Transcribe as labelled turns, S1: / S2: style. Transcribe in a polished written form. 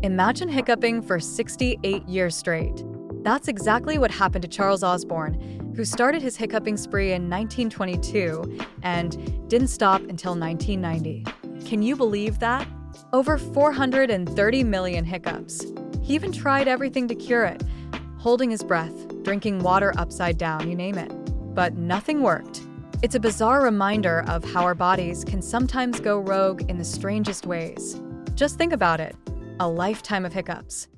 S1: Imagine hiccuping for 68 years straight. That's exactly what happened to Charles Osborne, who started his hiccuping spree in 1922 and didn't stop until 1990. Can you believe that? Over 430 million hiccups. He even tried everything to cure it, holding his breath, drinking water upside down, you name it. But nothing worked. It's a bizarre reminder of how our bodies can sometimes go rogue in the strangest ways. Just think about it, a lifetime of hiccups.